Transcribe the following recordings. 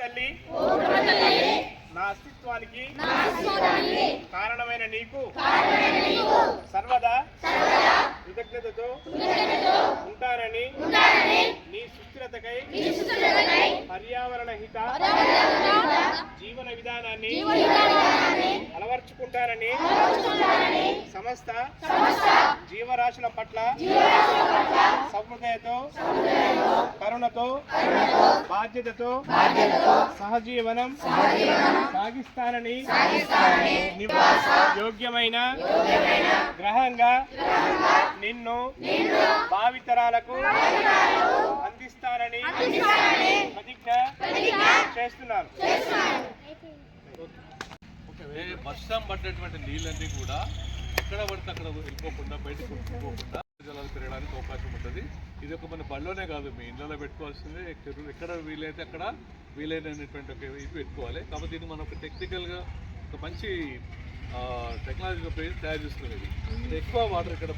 తల్లి నా అస్తిత్వానికి కారణమైన నీకు సర్వదా కృతజ్ఞతతో ఉంటానని నీ సుస్థిరతకై పర్యావరణ హిత జీవన విధానాన్ని అలవర్చుకుంటానని సమస్త జీవరాశుల పట్ల సహృదయతో కరుణతో బాధ్యతతో సహజీవనం సాగిస్తానని యోగ్యమైన గ్రహంగా నిన్ను భావితరాలకు అందిస్తానని ప్రతిజ్ఞ చేస్తున్నాను. వర్షం పడ్డటువంటి నీళ్ళన్నీ కూడా ఎక్కడ పడితే అక్కడ వెళ్ళిపోకుండా బయటకు వెళ్ళిపోకుండా జలాలు పెరగడానికి అవకాశం ఉంటుంది. ఇది ఒక మన బళ్ళలోనే కాదు, మీ ఇళ్ళలో పెట్టుకోవాల్సిందే. ఎక్కడ వీలైతే అక్కడ వీలైనటువంటి ఒక ఇది పెట్టుకోవాలి. కాబట్టి ఇది మనం ఒక టెక్నికల్గా ఒక మంచి టెక్నాలజీ ఉపయోగించి తయారు చేస్తున్నాం. ఇది ఎక్కువ వాటర్ ఇక్కడ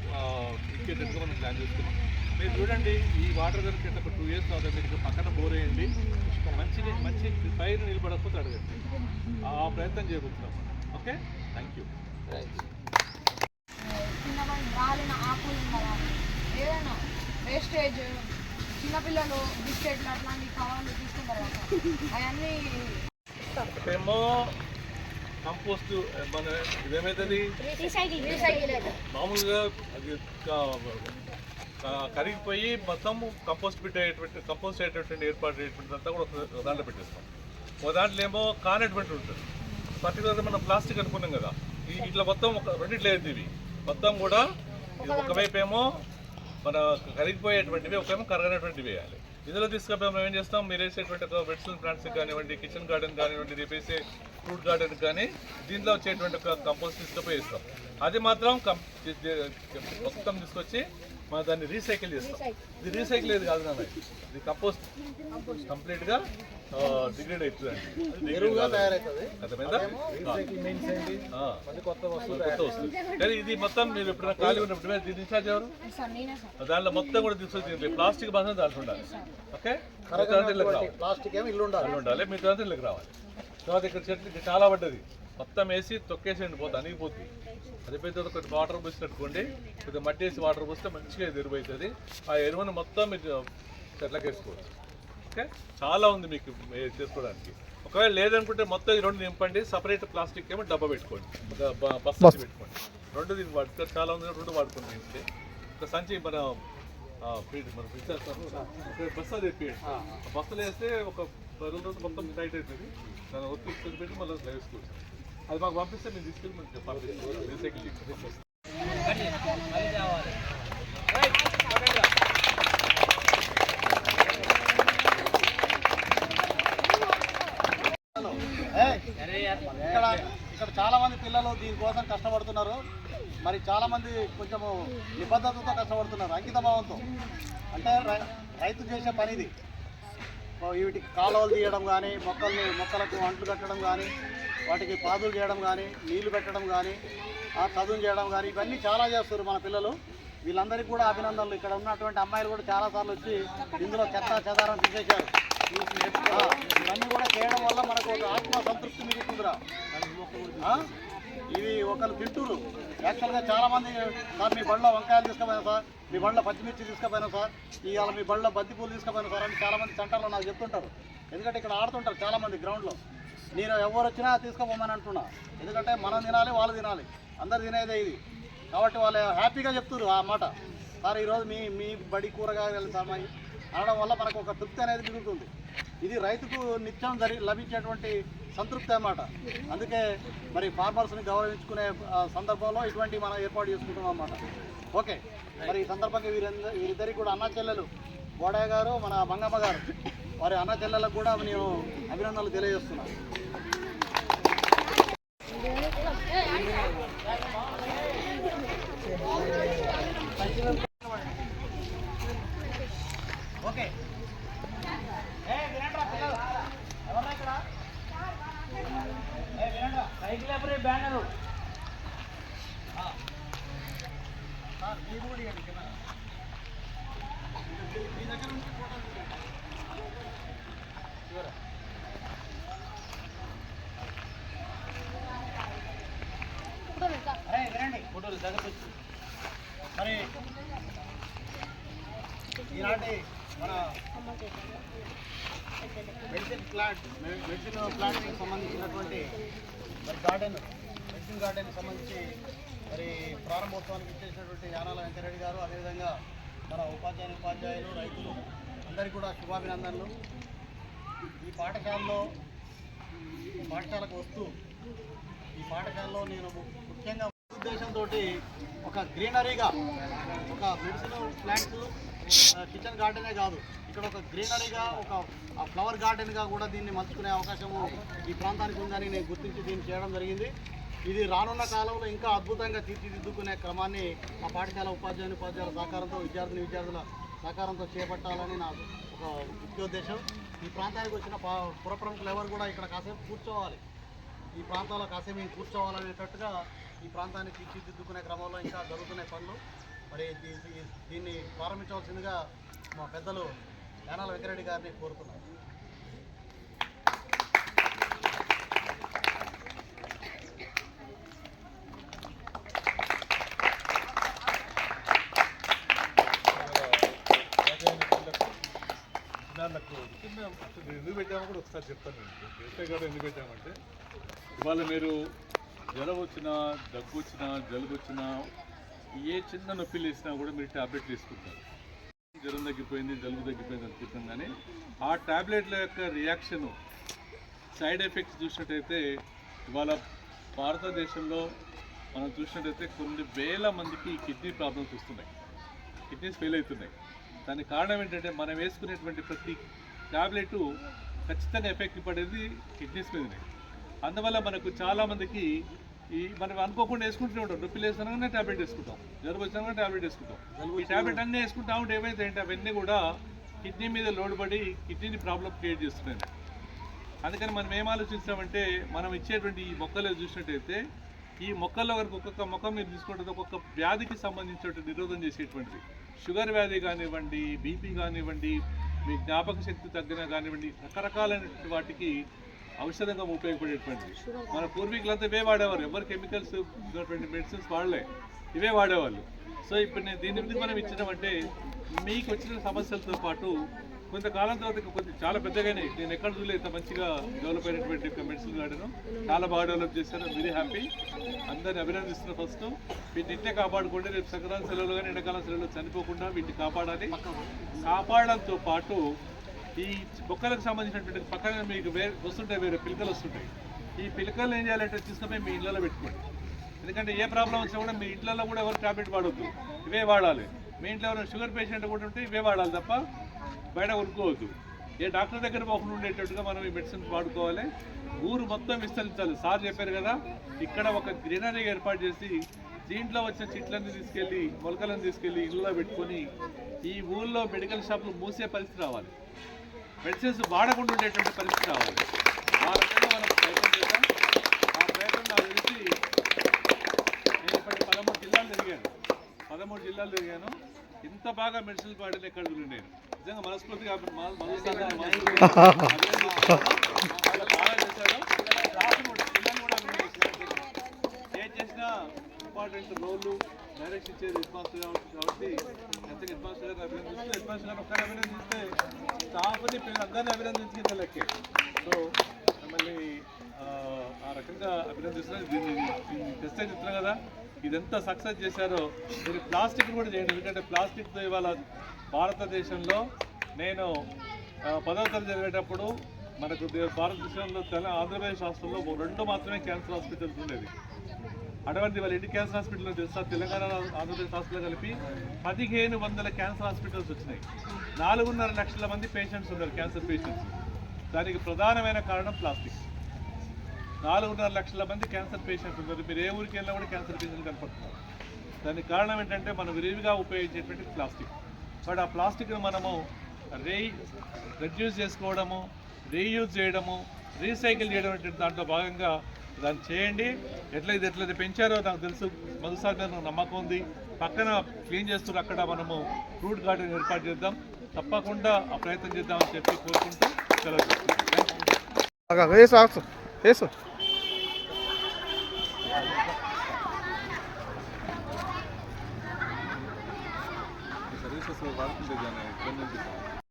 ఇచ్చేటట్టుగా మనం ప్లాన్ చేస్తున్నాం. మీరు చూడండి, ఈ వాటర్ కనుక ఒక 2 years అవుతుంది. మీరు పక్కన బోర్ వేయండి, మంచి పైరు నిలబడకపోతే అడగండి. ఆ ప్రయత్నం చేయబోతున్నాం. Okay, thank you. రాలిన ఆకులు ఏదైనా వేస్టేజ్ చిన్నపిల్లలు బిస్కెట్లు అట్లాంటి కవర్లు తీసుకుంటారు అవన్నీ ఏమో కంపోస్ట్ మన ఇదేమవుతుంది మామూలుగా అది కరిగిపోయి మొత్తం కంపోస్ట్ అయ్యేటువంటి ఏర్పాటు అయ్యేటువంటి అంతా కూడా దాంట్లో పెట్టేస్తాం. ఒక దాంట్లో ఏమో కానటువంటి ఉంటుంది. పర్టికులర్గా మనం ప్లాస్టిక్ అనుకున్నాం కదా, ఇట్లా మొత్తం రెండిట్లో అయింది. ఇవి మొత్తం కూడా ఒకవైపు ఏమో మన కరిగిపోయేటువంటివి, ఒకేమో కరగనటువంటివి వేయాలి. ఇందులో తీసుకపోయి మనం ఏం చేస్తాం, మీరు వేసేటువంటి ఒక మెడిసినల్ ప్లాంట్స్ కానివ్వండి, కిచెన్ గార్డెన్ కానివ్వండి, రేపు వేసే ఫ్రూట్ గార్డెన్ కానీ దీంట్లో వచ్చేటువంటి ఒక కంపోస్ట్ తీసుకపోయి వేస్తాం. అది మాత్రం మొత్తం తీసుకొచ్చి మనం దాన్ని రీసైకిల్ చేస్తాం. ఇది రీసైకిల్ ఏది కాదు కదా, ఇది కంపోస్ట్ కంప్లీట్గా డిగ్రేడ్ అవుతుంది, కొత్త వస్తుంది. కానీ ఇది మొత్తం మీరు ఎప్పుడైనా ఖాళీ ఉన్నప్పుడు దీన్ని ఇన్ఛార్జ్ ఎవరు, దాంట్లో మొత్తం కూడా తీసుకొచ్చి ప్లాస్టిక్ మాత్రం దాంట్లో ఉండాలి. ఓకే, ప్లాస్టిక్ ఏమి ఇల్లు ఉండాలి, మీ తర్వాత ఇళ్ళకి రావాలి. తర్వాత ఇక్కడ చెట్లు చాలా పడ్డది, మొత్తం వేసి తొక్కేసేయండి, పోతే అనిగిపోతుంది. అది పెద్ద ఒకటి వాటర్ పోసినట్టుకోండి, కొద్దిగా మట్టి వేసి వాటర్ పోస్తే మంచిగా ఎరువు అవుతుంది. ఆ ఎరువుని మొత్తం మీరు చెట్లకి వేసుకోవచ్చు. ఓకే, చాలా ఉంది మీకు చేసుకోవడానికి. ఒకవేళ లేదనుకుంటే మొత్తం ఈ 2 నింపండి, సపరేట్ ప్లాస్టిక్ ఏమో డబ్బా పెట్టుకోండి, బస్సు పెట్టుకోండి. 2 దీనికి వాడుకో చాలా ఉంది, 2 వాడుకోండి. ఒక సంచి మన బస్సు తెప్పియండి, బస్సులు వేస్తే ఒక 2 రోజులు మొత్తం టైట్ అవుతుంది. దాన్ని ఒత్తి పెట్టి మళ్ళీ వేసుకోవచ్చు. అది మాకు పంపిస్తే మేము తీసుకెళ్ళి మనకి పంపిస్తాం, రీసైకిల్ చేసి. ఇక్కడ చాలామంది పిల్లలు దీనికోసం కష్టపడుతున్నారు. మరి చాలామంది కొంచెము నిబద్ధతతో కష్టపడుతున్నారు, అంకితభావంతో. అంటే రైతు చేసే పని ఇది. వీటికి కాలువలు తీయడం కానీ, మొక్కలకు అంట్లు కట్టడం కానీ, వాటికి పాదులు చేయడం కానీ, నీళ్లు పెట్టడం కానీ, చదువు చేయడం కానీ, ఇవన్నీ చాలా చేస్తారు మన పిల్లలు. వీళ్ళందరికీ కూడా అభినందనలు. ఇక్కడ ఉన్నటువంటి అమ్మాయిలు కూడా చాలాసార్లు వచ్చి ఇందులో చెత్త చెదారం తీసేశారు. ఇవన్నీ కూడా చేయడం వల్ల మనకు ఒక ఆత్మ సంతృప్తి మిగులుతుందిరా. ఇవి ఒకరు తింటూరు. యాక్చువల్గా చాలామంది, సార్ మీ బండ్లో వంకాయలు తీసుకుపోయినా సార్, మీ బండ్లో పచ్చిమిర్చి తీసుకుపోయినా సార్, ఇవాళ మీ బండ్లో బంతిపూలు తీసుకుపోయినా సార్ అని చాలామంది సెంటర్లో నాకు చెప్తుంటారు. ఎందుకంటే ఇక్కడ ఆడుతుంటారు చాలామంది గ్రౌండ్లో. నేను ఎవరు వచ్చినా తీసుకోపోమని అంటున్నా. ఎందుకంటే మనం తినాలి, వాళ్ళు తినాలి, అందరు తినేదే ఇది. కాబట్టి వాళ్ళు హ్యాపీగా చెప్తున్నారు ఆ మాట. సార్ ఈరోజు మీ బడి కూరగాయలు సామాయి అనడం వల్ల మనకు ఒక తృప్తి అనేది మిగులుతుంది. ఇది రైతుకు నిత్యం లభించేటువంటి సంతృప్తి అన్నమాట. అందుకే మరి ఫార్మర్స్ని గౌరవించుకునే సందర్భంలో ఇటువంటి మనం ఏర్పాటు చేసుకుంటాం అన్నమాట. ఓకే, మరి ఈ సందర్భంగా వీరిద్దరికి కూడా అన్న చెల్లెలు బోడయ్య గారు, మన మంగమ్మ గారు, వారి అన్న చెల్లెలకు కూడా నేను అభినందనలు తెలియజేస్తున్నాను. ఓకే, ఎవరన్నా ఇక్కడ సైకిల్ ఎప్పుడు బ్యానరు మీరు కూడా మీ దగ్గర నుంచి ఫోటో ప్లాంట్కి సంబంధించినటువంటి మరి మెడిసిన్ గార్డెన్కి సంబంధించి మరి ప్రారంభోత్సవానికి ఇచ్చేసినటువంటి యానాల వెంకరెడ్డి గారు, అదేవిధంగా మన ఉపాధ్యాయులు రైతులు అందరికీ కూడా శుభాభినందనలు. ఈ పాఠశాలకు వస్తూ ఈ పాఠశాలలో నేను ముఖ్యంగా ఉద్దేశంతో ఒక గ్రీనరీగా ఒక మెడిసిన్ ప్లాంట్స్ కిచెన్ గార్డెనే కాదు, ఇక్కడ ఒక గ్రీనరీగా ఒక ఫ్లవర్ గార్డెన్గా కూడా దీన్ని మలుచుకునే అవకాశము ఈ ప్రాంతానికి ఉందని నేను గుర్తించి దీన్ని చేయడం జరిగింది. ఇది రానున్న కాలంలో ఇంకా అద్భుతంగా తీర్చిదిద్దుకునే క్రమాన్ని మా పాఠశాల ఉపాధ్యాయుల సహకారంతో విద్యార్థుల సహకారంతో చేపట్టాలని నా ఒక ముఖ్యోద్దేశం. ఈ ప్రాంతానికి వచ్చిన పుర ప్రముఖులు ఎవరు కూడా ఇక్కడ కాసేపు కూర్చోవాలి, ఈ ప్రాంతంలో కాసేపు మేము కూర్చోవాలనేటట్టుగా ఈ ప్రాంతాన్ని తీర్చిదిద్దుకునే క్రమంలో ఇంకా జరుగుతున్న పనులు. మరి దీన్ని ప్రారంభించవలసిందిగా మా పెద్దలు యానాల వెంకరెడ్డి గారిని కోరుతున్నాను. నాకు చిన్న ఎందుకు పెట్టామో కూడా ఒకసారి చెప్తాను. ఎస్ఐ గారు ఎందుకు పెట్టామంటే, ఇవాళ మీరు జ్వరం వచ్చినా, దగ్గు వచ్చినా, జలుబు వచ్చినా, ఏ చిన్న నొప్పిలు వేసినా కూడా మీరు ట్యాబ్లెట్లు తీసుకుంటారు. జ్వరం తగ్గిపోయింది, జలుబు తగ్గిపోయింది అనుకుంటాం. కానీ ఆ ట్యాబ్లెట్ల యొక్క రియాక్షన్ సైడ్ ఎఫెక్ట్స్ చూసినట్టయితే ఇవాళ భారతదేశంలో మనం చూసినట్టయితే కొన్ని వేల మందికి కిడ్నీ ప్రాబ్లమ్స్ వస్తున్నాయి, కిడ్నీస్ ఫెయిల్ అవుతున్నాయి. దానికి కారణం ఏంటంటే మనం వేసుకునేటువంటి ప్రతి ట్యాబ్లెట్ ఖచ్చితంగా ఎఫెక్ట్ పడేది కిడ్నీస్ మీదనే. అందువల్ల మనకు చాలామందికి మనం అనుకోకుండా వేసుకుంటూనే ఉంటాం. నొప్పిలు వేసినా ట్యాబ్లెట్ వేసుకుంటాం, జ్వరం వచ్చినా ట్యాబ్లెట్ వేసుకుంటాం. ఈ ట్యాబ్లెట్ అన్నీ వేసుకుంటా ఉంటే ఏమైతే ఏంటి అవన్నీ కూడా కిడ్నీ మీద లోడ్ పడి కిడ్నీని ప్రాబ్లం క్రియేట్ చేస్తున్నాయి. అందుకని మనం ఏం ఆలోచిస్తామంటే, మనం ఇచ్చేటువంటి ఈ మొక్కలు చూసినట్టయితే ఈ మొక్కల్లో కనుక ఒక్కొక్క మొక్క మీరు తీసుకుంటే ఒక్కొక్క వ్యాధికి సంబంధించినటువంటి నిరోధం చేసేటువంటిది, షుగర్ వ్యాధి కానివ్వండి, బీపీ కానివ్వండి, మీ జ్ఞాపక శక్తి తగ్గిన కానివ్వండి, రకరకాలైన వాటికి ఔషధంగా ఉపయోగపడేటువంటిది. మన పూర్వీకులంతా ఇవే వాడేవారు, ఎవరు కెమికల్స్ ఉన్నటువంటి మెడిసిన్స్ వాడలే, ఇవే వాడేవాళ్ళు. సో ఇప్పుడు నేను దీని మీద మనం ఇచ్చినామంటే మీకు వచ్చిన సమస్యలతో పాటు కొంతకాలం తర్వాత చాలా పెద్దగానే నేను ఎక్కడ చూడలేదు ఇంత మంచిగా డెవలప్ అయినటువంటి మెడిసిన్ గార్డెన్ చాలా బాగా డెవలప్ చేశాను. వెరీ హ్యాపీ, అందరిని అభినందిస్తున్నా. ఫస్ట్ వీటిని ఇంటే కాపాడుకోండి, రేపు సంక్రాంతి సెలవులు కానీ ఎండాకాలం సెలవులు చనిపోకుండా వీటిని కాపాడాలి. కాపాడడంతో పాటు ఈ మొక్కలకు సంబంధించినటువంటి పక్కన మీకు వస్తుంటాయి, వేరే పిలకలు వస్తుంటాయి. ఈ పిలకలు ఏం చేయాలంటే తీసుకుపోయి మీ ఇళ్ళలో పెట్టుకోండి. ఎందుకంటే ఏ ప్రాబ్లం వచ్చినా కూడా మీ ఇంట్లో కూడా ఎవరు ట్యాబ్లెట్ వాడవద్దు, ఇవే వాడాలి. మీ ఇంట్లో ఎవరైనా షుగర్ పేషెంట్ కూడా ఉంటే ఇవే వాడాలి తప్ప బయట కొనుక్కోవద్దు. ఏ డాక్టర్ దగ్గర పోకుండా ఉండేటట్టుగా మనం ఈ మెడిసిన్స్ వాడుకోవాలి. ఊరు మొత్తం విస్తరించాలి. సార్ చెప్పారు కదా, ఇక్కడ ఒక గ్రీనరీ ఏర్పాటు చేసి దీంట్లో వచ్చిన చెట్లన్నీ తీసుకెళ్ళి మొలకలను తీసుకెళ్ళి ఇళ్ళలో పెట్టుకొని ఈ ఊళ్ళో మెడికల్ షాపులు మూసే పరిస్థితి రావాలి, మెడిసిన్స్ వాడకుండా ఉండేటువంటి పరిస్థితి రావాలి. ఆ రకంగా మనం ప్రయత్నం చేద్దాం. ఆ ప్రయత్నం నాకు తెలిసి నేను ఇప్పటి 13 జిల్లాలు తిరిగాను. ఇంత బాగా మెడిసిన్స్ వాడిన ఎక్కడ నేను నిజంగా మనస్ఫూర్తిగా ఏం చేసినా ఇంపార్టెంట్ రోడ్లు డైరెక్ట్ ఇచ్చేది హెడ్ మాస్టర్ కాబట్టి ఎంతగా హెడ్ మాస్టర్ గారిని అభినందిస్తే, హెడ్ మాస్టర్ గారిని ఒక్కరిని అభినందిస్తే స్టాఫ్ని పిల్లలందరినీ అభినందించింది లెక్కే. సో మళ్ళీ ఆ రకంగా అభినందిస్తున్నారు. దీన్ని టెస్ట్ అయితే చెప్తున్నా కదా, ఇదంతా సక్సెస్ చేశారో మీరు ప్లాస్టిక్ కూడా చేయండి. ఎందుకంటే ప్లాస్టిక్తో ఇవాళ భారతదేశంలో నేను 10వ తరగతి చదివేటప్పుడు మనకు భారతదేశంలో ఆంధ్రప్రదేశ్ రాష్ట్రంలో 2 మాత్రమే క్యాన్సర్ హాస్పిటల్స్ ఉండేది. అటువంటి వాళ్ళ ఎన్ని క్యాన్సర్ హాస్పిటల్ తెలుసా? తెలంగాణ ఆంధ్రప్రదేశ్ రాష్ట్రంలో కలిపి 1500 క్యాన్సర్ హాస్పిటల్స్ వచ్చినాయి. 4.5 లక్షల మంది పేషెంట్స్ ఉన్నారు, క్యాన్సర్ పేషెంట్స్. దానికి ప్రధానమైన కారణం ప్లాస్టిక్. 4.5 లక్షల మంది క్యాన్సర్ పేషెంట్స్ ఉన్నారు. మీరు ఏ ఊరికి వెళ్ళినా కూడా క్యాన్సర్ పేషెంట్లు కనపడుతున్నారు. దానికి కారణం ఏంటంటే మనం విరివిగా ఉపయోగించేటువంటి ప్లాస్టిక్. బట్ ఆ ప్లాస్టిక్ను మనము రెడ్యూస్ చేసుకోవడము, రీయూజ్ చేయడము, రీసైకిల్ చేయడం అంటే దాంట్లో భాగంగా దాన్ని చేయండి. ఎట్లయితే పెంచారో నాకు తెలుసు, మొదటిసారి నాకు నమ్మకం ఉంది. పక్కన క్లీన్ చేస్తున్నారు, అక్కడ మనము ఫ్రూట్ గార్డెన్ ఏర్పాటు చేద్దాం. తప్పకుండా ఆ ప్రయత్నం చేద్దామని చెప్పి కోరుకుంటూ సెలవు సర్వీసెస్ వాడుతుంటే